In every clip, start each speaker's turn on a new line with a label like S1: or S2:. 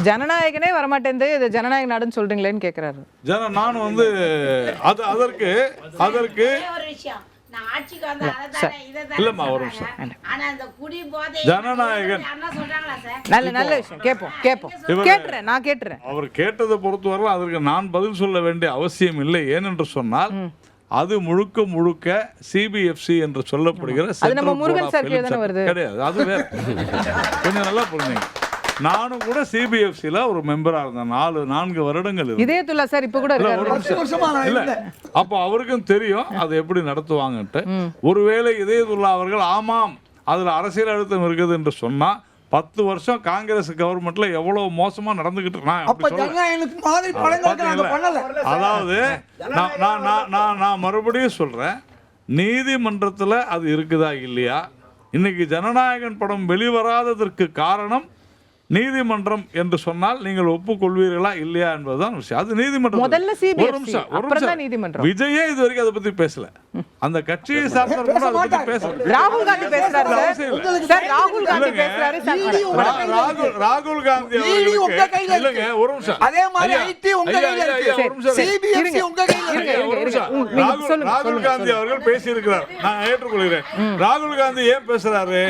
S1: ஜனநாயகனே வரமாட்டேன் இது ஜனநாயக நாடுன்னு சொல்றீங்களேன்னு கேக்குறாரு.
S2: நான் வந்து அதற்கு இல்லம்மா ஒரு நிமிஷம். ஜனநாயகன்
S1: நல்ல விஷயம் கேட்கிறேன் நான் கேட்டுறேன்.
S2: அவர் கேட்டதை பொறுத்தவரை அதற்கு நான் பதில் சொல்ல வேண்டிய அவசியம் இல்லை. ஏனென்று சொன்னால் அது முழுக்க சிபிஎஃப்சி என்று சொல்லப்படுகிற கிடையாது. அது வேற. கொஞ்சம் நல்லா புரிஞ்சுங்க. நானும் கூட சிபிஎஃப்சில ஒரு மெம்பரா இருந்தேன் 4 வருடங்கள்.
S1: இதயத்துல்லா சார் இப்ப கூட
S2: இல்ல அப்போ அவருக்கும் தெரியும் அது எப்படி நடத்துவாங்கன்ட்டு. ஒருவேளை இதயத்துல்லா அவர்கள் ஆமாம் அதுல அரசியல் அழுத்தம் இருக்குது என்று சொன்னா 10 வருஷம் காங்கிரஸ் கவர்மெண்ட்ல எவ்வளவு மோசமா நடந்துகிட்டு அதாவது நான் மறுபடியும் சொல்றேன், நீதிமன்றத்துல அது இருக்குதா இல்லையா? இன்னைக்கு ஜனநாயகன் படம் வெளிவராததற்கு காரணம் நீதிமன்றம் என்று சொன்னால் நீங்கள் ஒப்புக்கொள்வீர்களா இல்லையா என்பதுதான் விஷயம். அது நீதிமன்றம். விஜயே இது வரைக்கும் அதை பத்தி பேசல. அந்த கட்சியை சார்ந்த
S1: ராகுல் காந்தி பேசுறாரு.
S2: ராகுல் காந்தி இல்லங்க ஒரு நிமிஷம்.
S3: அதே மாதிரி ஐடி உங்க கையில இருக்கு. சிபிஎஃப்சி உங்க கையில இருக்கு.
S2: ராகுல் காந்தி அவர்கள் பேசி இருக்கிறார், நான் ஏற்றுக்கொள்கிறேன். ராகுல் காந்தி ஏன் பேசுறாரு?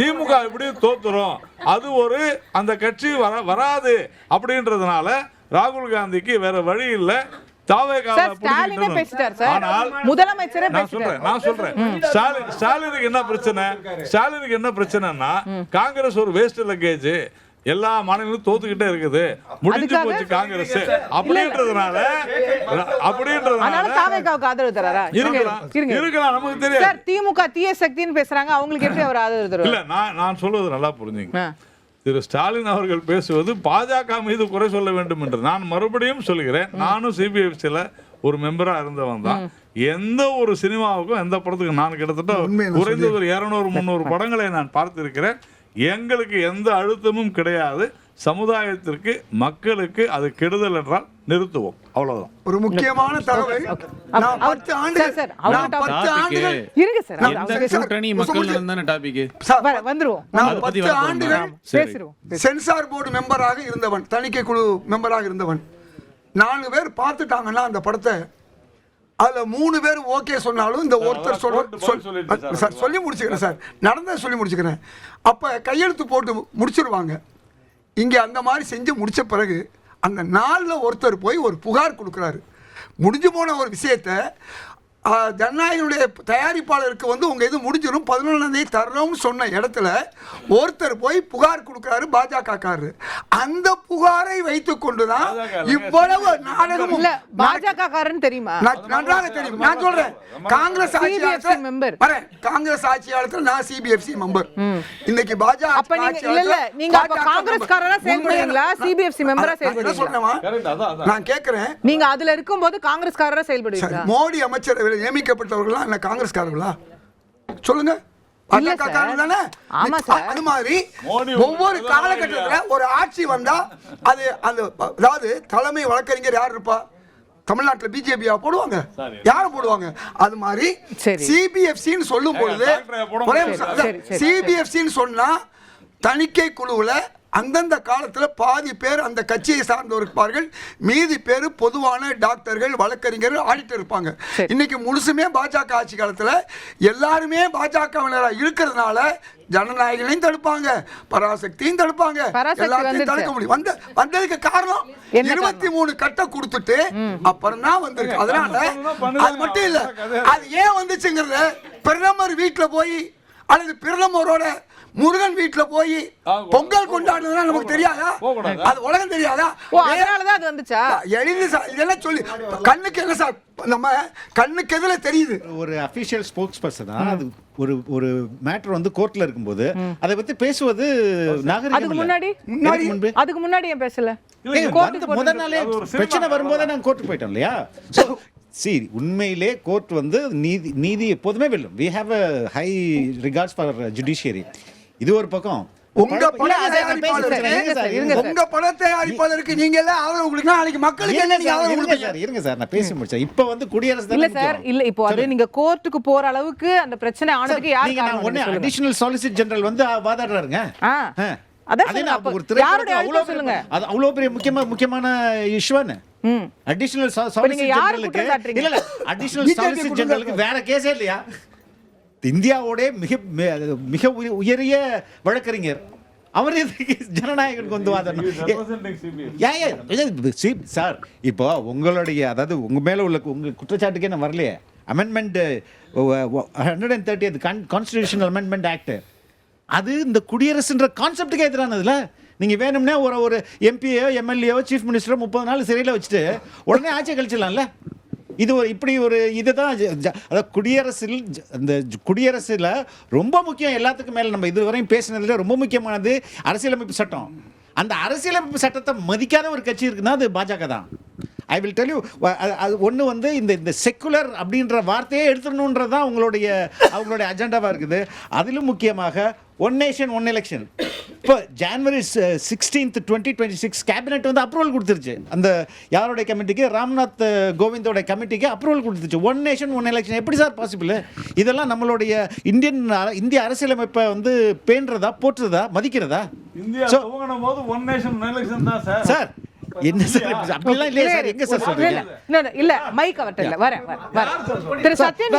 S2: திமுக இப்படி தோத்துரும், அது ஒரு அந்த கட்சி வராது அப்படின்றதுனால ராகுல் காந்திக்கு வேற வழி இல்ல. ஸ்டாலினுக்கு என்ன பிரச்சனைன்னா காங்கிரஸ் ஒரு வேஸ்ட் லக்கேஜ், எல்லா மாநிலங்களும் தோத்துக்கிட்டே இருக்குது, முடிஞ்சு போச்சு காங்கிரஸ் அப்படின்றதுனால இருக்கலாம். நமக்கு தெரியாது.
S1: திமுக தீய சக்தின்னு பேசுறாங்க, அவங்களுக்கு எப்படி அவர் ஆதரவு தருவார்?
S2: இல்ல நான் சொல்வது நல்லா புரிஞ்சுங்க. திரு ஸ்டாலின் அவர்கள் பேசுவது பாஜக மீது குறை சொல்ல வேண்டும் என்று நான் மறுபடியும் சொல்கிறேன். நானும் சிபிஎஃப்சில ஒரு மெம்பரா இருந்தவன் தான். எந்த ஒரு சினிமாவுக்கும் எந்த படத்துக்கு நான் கிட்டத்தட்ட குறைந்தது ஒரு 200-300 படங்களை நான் பார்த்திருக்கிறேன். எங்களுக்கு எந்த அழுத்தமும் கிடையாது. சமுதாயத்திற்கு மக்களுக்கு அது கெடுதல் என்றால் நிறுத்துவோம், அவ்வளவுதான்.
S3: ஒரு முக்கியமான தகவல். சென்சார் போர்டு மெம்பராக இருந்தவன், தணிக்கை குழு மெம்பராக இருந்தவன். 4 பேர் பார்த்துட்டாங்கன்னா அந்த படத்தை, அதுல 3 பேர் ஓகே சொன்னாலும் இந்த ஒருத்தர் சொல்லி முடிச்சுக்கிறேன் சார், நடந்ததை சொல்லி முடிச்சுக்கிறேன். அப்ப கையெழுத்து போட்டு முடிச்சிருவாங்க. இங்கே அந்த மாதிரி செஞ்சு முடித்த பிறகு அந்த 4ல் ஒருத்தர் போய் ஒரு புகார் கொடுக்குறாரு. முடிஞ்சு போன ஒரு விஷயத்தை ஜனநாயகனுடைய தயாரிப்பாளருக்கு வந்து உங்கள் இது முடிஞ்சிடும் 11ஆம் தேதி தர்றோம்னு சொன்ன இடத்துல ஒருத்தர் போய் புகார் கொடுக்குறாரு, பாஜக காரரு. அந்த புகாரை வைத்துக் கொண்டுதான் இவ்வளவு நாடகம்.
S1: பாஜக காரன் தெரியுமா?
S3: நன்றாக தெரியும். நான் சொல்றேன், காங்கிரஸ் ஆட்சி காலத்தில் நான் சிபிஎஃப்சி மெம்பர். இன்னைக்கு பாஜக
S1: காங்கிரஸ் காரரா செயல்படுறீங்களா, சிபிஎஃப்சி மெம்பரா செயல்படுறீங்களா?
S3: நான் கேட்கிறேன்,
S1: நீங்க அதுல இருக்கும்போது காங்கிரஸ் காரரா செயல்படுவீங்களா?
S3: மோடி அமைச்சர் நியமிக்கப்பட்டவர்களா என்ன காங்கிரஸ் காரர்களா சொல்லுங்க? அது மாதிரி ஒவ்வொரு காலகட்டத்தில் ஒரு ஆட்சி வந்தா அது அதாவது தலைமை வழக்கறிஞர் யார் இருப்பா? தமிழ்நாட்டில் பிஜேபியா போடுவாங்க, யாரை போடுவாங்க? அது மாதிரி சிபிஎஃப்சின்னு சொல்லும் பொழுது சிபிஎஃப்சின்னு சொன்னா தணிக்கை குழுவில் அந்தந்த காலத்தில் பாதி பேர் அந்த கட்சியை சார்ந்தவர் இருப்பார்கள், மீதி பேர் பொதுவான டாக்டர்கள், வழக்கறிஞர்கள், ஆடிட்டர் இருப்பாங்க. இன்னைக்கு முழுசுமே பாஜக ஆட்சி காலத்தில் எல்லாருமே பாஜகவினராக இருக்கிறதுனால ஜனநாயகனையும் தடுப்பாங்க, பராசக்தியும் தடுப்பாங்க, எல்லாத்தையும் தடுக்க முடியும். வந்ததுக்கு காரணம் 23 கட்டை கொடுத்துட்டு அப்புறம் தான் வந்திருக்கு. அதனால அது மட்டும் இல்ல, அது ஏன் வந்துச்சுங்கிறத பிரதமர் வீட்டில் போய் அல்லது பிரதமரோட முருகன் வீட்டுல போய் பொங்கல் கொண்டாடுறதுனா நமக்கு தெரியாதா? அது உலகம் தெரியாதா?
S1: அதனாலதான் அது வந்துச்சா?
S3: எழுதி இதெல்லாம் சொல்லி கண்ணுக்கு என்ன சார், நம்ம கண்ணுக்கு எதுல தெரியுது?
S4: ஒரு அபிஷியல் ஸ்போக்ஸ் பர்சனா அது ஒரு மேட்டர் வந்து கோர்ட்ல இருக்கும்போது அதை பத்தி பேசுவது நாகரிகம்.
S1: அதுக்கு முன்னாடி ஏன் பேசல?
S4: முதல் நாளே பிரச்சனை வரும்போது நாங்க கோர்ட் போயிட்டோம் இல்லையா? சரி, உண்மையிலே கோர்ட் வந்து நீதி எப்போதுமே வெல்லும். we have a high regards for judiciary. இது ஒரு பக்கம்.
S3: உங்க பட தயாரிப்பாளருக்கு நீங்க எல்லாம் ஆதரவு கொடுக்கணும், நாளைக்கு மக்களுக்கு என்ன நீங்க ஆதரவு கொடுப்பீங்க?
S4: இருங்க சார், நான் பேசி முடிச்சேன். இப்போ வந்து குடியரசு
S1: இல்ல சார், இல்ல இப்போ அது நீங்க கோர்ட்டுக்கு போற அளவுக்கு அந்த பிரச்சனை ஆனதுக்கு யார் காரணம்?
S4: ஒண்ணே அடிஷனல் சொலிசிட்டர் ஜெனரல் வந்து வாதாடுறாருங்க.
S1: அதான்
S4: அது என்ன,
S1: சொல்லுங்க,
S4: அப்ப
S1: அப்ப
S4: ஒரு திரைப்படத்துக்கு
S1: யாருடைய
S4: அவ்வளவு
S1: அழுத்தம் சொல்லுங்க.
S4: அது அவ்வளவு பெரிய முக்கியமான இஷ்யூவானு
S1: ம்.
S4: அடிஷனல்
S1: நீங்க
S4: சாலிசிட்டர்
S1: யாரை
S4: ஜெனரலுக்கு
S1: குற்றம் சாட்டுறீங்க?
S4: இல்ல அடிஷனல்
S3: BJP
S4: சாலிசிட்டர்
S3: குற்றம்
S4: ஜெனரலுக்கு வேற கேஸே இல்லையா? இந்தியாவோட மிக உயரிய வழக்கறிஞர் அவர் எதுக்கு ஜனநாயகனுக்கு வந்து வாதம்? சார் இப்போ உங்களுடைய, அதாவது உங்க மேல உள்ள உங்க குற்றச்சாட்டுக்கே நான் வரலையே. Amendment 130th constitutional amendment act, அது இந்த குடியரசுன்ற கான்செப்டுக்கே எதிரானதுல. நீங்க வேணும்னே ஒரு எம்பியோ எம்எல்ஏவோ சீஃப் மினிஸ்டரோ 30 நாள் சிறையில் வச்சுட்டு உடனே ஆட்சியை கழிச்சிடலாம்ல. இது ஒரு இப்படி ஒரு இதுதான் அதாவது குடியரசில் ரொம்ப முக்கியம். எல்லாத்துக்கும் மேலே நம்ம இதுவரையும் பேசினதுல ரொம்ப முக்கியமானது அரசியலமைப்பு சட்டம். அந்த அரசியலமைப்பு சட்டத்தை மதிக்காத ஒரு கட்சி இருக்குன்னா அது பாஜக தான். I will tell you. அது ஒன்று வந்து இந்த செக்குலர் அப்படின்ற வார்த்தையே எடுத்துடணுன்றது தான் அவங்களுடைய அஜெண்டாவாக இருக்குது. அதிலும் முக்கியமாக ஒன் நேஷன் ஒன் எலெக்ஷன். இப்போ ஜனவரி 16th 2026 கேபினெட் வந்து அப்ரூவல் கொடுத்துருச்சு. அந்த யாருடைய கமிட்டிக்கு, ராம்நாத் கோவிந்தோட கமிட்டிக்கு அப்ரூவல் கொடுத்துருச்சு. ஒன் நேஷன் ஒன் எலெக்ஷன் எப்படி சார் பாசிபிள்? இதெல்லாம் நம்மளுடைய இந்திய அரசியலமைப்பை வந்து பேணுறதா, போற்றுறதா, மதிக்கிறதா?
S2: இந்தியா துவங்கின போது ஒன் நேஷன் ஒன் எலெக்ஷன் தான் சார்.
S4: சார் என்ன சார் அப்படிலாம் இல்லையா சார்? எங்க சார் சொல்றீங்க?
S1: இல்ல மைக் அவர்ட்ட இல்ல. வரேன். திரு சத்யன்,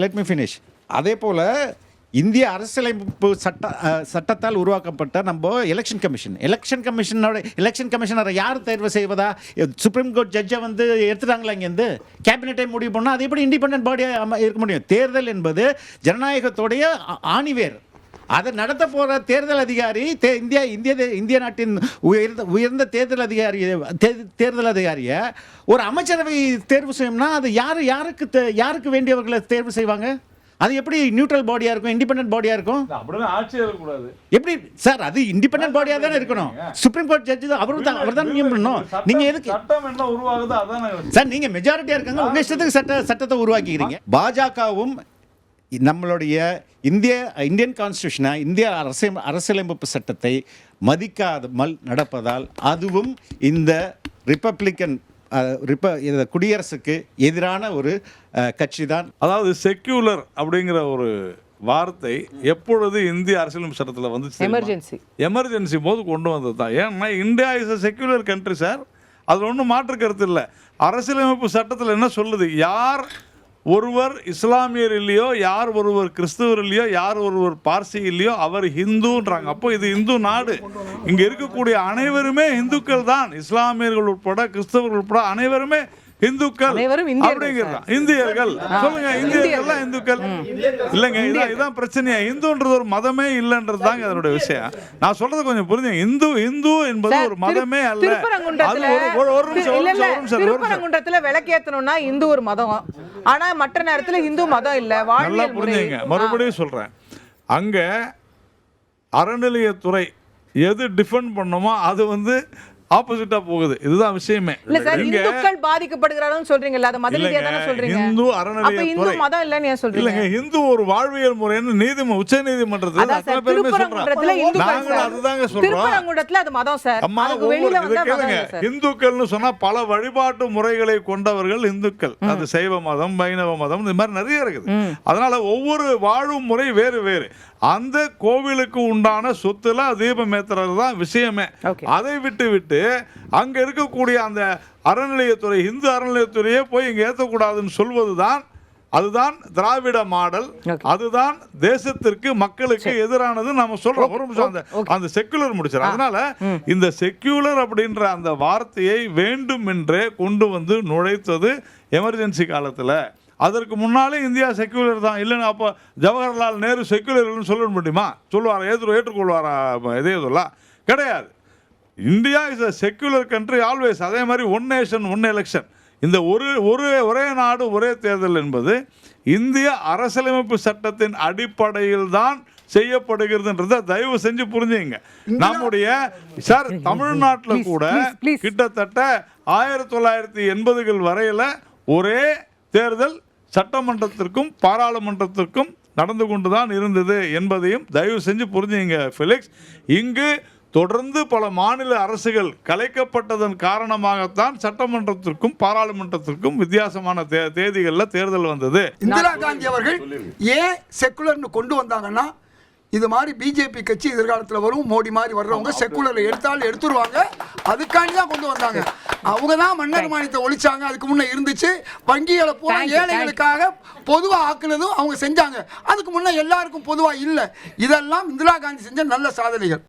S4: let me finish. அதே போல இந்திய அரசியலமைப்பு சட்டத்தால் உருவாக்கப்பட்ட நம்ம எலெக்ஷன் கமிஷனரை யார் தேர்வு செய்வதா? சுப்ரீம் கோர்ட் ஜட்ஜை வந்து எடுத்துட்டாங்களா இங்கேருந்து? கேபினெட்டை முடிவு பண்ணால் அது எப்படி இண்டிபெண்டன்ட் பாடியாக இருக்க முடியும்? தேர்தல் என்பது ஜனநாயகத்தோடைய ஆணிவேர். அதை நடத்த போகிற தேர்தல் அதிகாரி இந்திய நாட்டின் உயர்ந்த தேர்தல் அதிகாரியை ஒரு அமைச்சரவை தேர்வு செய்யணும்னா அது யாருக்கு வேண்டியவர்களை தேர்வு செய்வாங்க? அது எப்படி நியூட்ரல் பாடியா இருக்கும், இண்டிபெண்டன்ட் பாடியா இருக்கும்?
S2: அப்படிதான் ஆட்சி இருக்கக்கூடாது.
S4: எப்படி சார்? அது இண்டிபெண்டன்ட் பாடியா தானே இருக்கணும். சுப்ரீம் கோர்ட் ஜட்ஜ் அவர்தான் நியமனம் பண்ணணும். நீங்க எதுக்கு
S2: சட்டம் என்ன உருவாகுது அதானே
S4: சார்? நீங்க மெஜாரிட்டியா இருக்காங்க, உங்க இஷ்டத்துக்கு சட்டத்தை உருவாக்கிக்கிறீங்க. பாஜகவும் நம்மளுடைய இந்தியன் கான்ஸ்டியூஷனை, இந்திய அரசியலமைப்பு சட்டத்தை மதிக்காமல் நடப்பதால் அதுவும் இந்த ரிப்பப்ளிக்கன் குடியரசுக்கு எதிரான ஒரு கட்சி தான்.
S2: அதாவது செக்யூலர் அப்படிங்கிற ஒரு வார்த்தை எப்பொழுது இந்திய அரசியலமைப்பு சட்டத்தில் வந்து எமர்ஜென்சி போது கொண்டு வந்தது தான். ஏன்னா India is a secular country sir. அதில் ஒன்றும் மாற்று கருத்து இல்லை. அரசியலமைப்பு சட்டத்தில் என்ன சொல்லுது? யார் ஒருவர் இஸ்லாமியர் இல்லையோ, யார் ஒருவர் கிறிஸ்துவர் இல்லையோ, யார் ஒருவர் பார்சி இல்லையோ அவர் ஹிந்துன்றாங்க. அப்போ இது இந்து நாடு. இங்கே இருக்கக்கூடிய அனைவருமே இந்துக்கள் தான். இஸ்லாமியர்கள் உட்பட, கிறிஸ்தவர்கள் உட்பட அனைவருமே இந்துக்கள் அப்படிங்கிறதான். இந்தியர்கள் சொல்லுங்க, இந்தியர்கள்லாம் இந்துக்கள் இல்லைங்க. இதான் பிரச்சனையா? இந்துன்றது ஒரு மதமே இல்லைன்றது தாங்க அதனுடைய விஷயம். நான் சொல்றது கொஞ்சம் புரிஞ்சுங்க. இந்து என்பது ஒரு மதமே அல்ல.
S1: திருப்பரங்குன்றத்துல விளக்கேத்தணும்னா இந்து ஒரு மதம், ஆனா மற்ற நேரத்துல இந்து மதம் இல்ல.
S2: நல்லா புரிஞ்சுங்க. மறுபடியும் சொல்றேன், அங்க அறநிலையத்துறை எது டிஃபெண்ட் பண்ணுமோ அது வந்து ஆப்போசிட்டா போகுது. இதுதான் விஷயமே.
S1: இல்ல சார், இந்துக்கள் பாதிக்கப்படுகிறாங்கன்னு சொல்றீங்கல்ல, அது மத ரீதியா தான சொல்றீங்க.
S2: இந்து அறநிலையத்துறை, அப்ப
S1: இந்து மதம் இல்லன்னு ஏன் சொல்றீங்க? இல்லங்க,
S2: இந்து ஒரு வாழ்வியல் முறைன்னு உச்ச நீதிமன்றத்துல அத்தனை பேருமே சொல்றாங்க. நாங்க அதுதாங்க சொல்றோம்.
S1: திருப்பரங்குன்றத்துல அது மதம் சார். அதுக்கு வெளியில வந்தா மதம் இல்ல சார்.
S2: இந்துக்கள்னு சொன்னா பல வழிபாட்டு முறைகளை கொண்டவர்கள் இந்துக்கள். அது சைவ மதம், வைணவ மதம், இந்த மாதிரி நிறைய இருக்குது. அதனால ஒவ்வொரு வாழும் முறை வேறு வேறு. அந்த கோவிலுக்கு உண்டான சொத்துல தீபம் ஏத்துறது தான் விஷயமே. அதை விட்டு அங்க இருக்கக்கூடிய அந்த அறநிலையத்துறை, இந்து அறநிலையத்துறையே போய் இங்க ஏற்றக்கூடாதுன்னு சொல்வதுதான், அதுதான் திராவிட மாடல். அதுதான் தேசத்திற்கு மக்களுக்கு எதிரானது நம்ம சொல்றோம். ஒரு நிமிஷம், அந்த செக்குலர் முடிச்சிடும். அதனால இந்த செக்குலர் அப்படின்ற அந்த வார்த்தையை வேண்டுமென்றே கொண்டு வந்து நுழைத்தது எமர்ஜென்சி காலத்துல. அதற்கு முன்னாலே இந்தியா செக்குலர் தான். இல்லைன்னா அப்போ ஜவஹர்லால் நேரு செக்குலர்னு சொல்ல முடியுமா? சொல்லுவாரா? ஏற்றுக்கொள்வாரா? இதே இதெல்லாம் கிடையாது. India is a secular country always. அதே மாதிரி ஒன் நேஷன் ஒன் எலெக்ஷன், இந்த ஒரே நாடு ஒரே தேர்தல் என்பது இந்திய அரசியலமைப்பு சட்டத்தின் அடிப்படையில் தான் செய்யப்படுகிறதுன்றத தயவு செஞ்சு புரிஞ்சுங்க. நம்முடைய சார் தமிழ்நாட்டில் கூட கிட்டத்தட்ட 1980கள் வரையில ஒரே தேர்தல் சட்டமன்றத்திற்கும் பாராளுமன்றத்திற்கும் நடந்து கொண்டுதான் இருந்தது என்பதையும் தயவு செஞ்சு புரிஞ்சுங்க ஃபெலிக்ஸ். இங்கு தொடர்ந்து பல மாநில அரசுகள் கலைக்கப்பட்டதன் காரணமாகத்தான் சட்டமன்றத்திற்கும் பாராளுமன்றத்திற்கும் வித்தியாசமான தேதிகளில் தேர்தல் வந்தது.
S3: இந்திரா காந்தி அவர்கள் ஏன் செக்குலர்னு கொண்டு வந்தாங்கன்னா, இது மாதிரி பிஜேபி கட்சி எதிர்காலத்தில் வரும். மோடி மாதிரி வர்றவங்க செக்குலரை எடுத்துருவாங்க. அதுக்காண்டி தான் கொண்டு வந்தாங்க. அவங்க தான் மன்னர் மானியத்தை ஒழிச்சாங்க. அதுக்கு முன்னே இருந்துச்சு. வங்கிகளை பூரா ஏழைகளுக்காக பொதுவாக ஆக்குனதும் அவங்க செஞ்சாங்க. அதுக்கு முன்னே எல்லாருக்கும் பொதுவாக இல்லை. இதெல்லாம் இந்திரா காந்தி செஞ்ச நல்ல சாதனைகள்.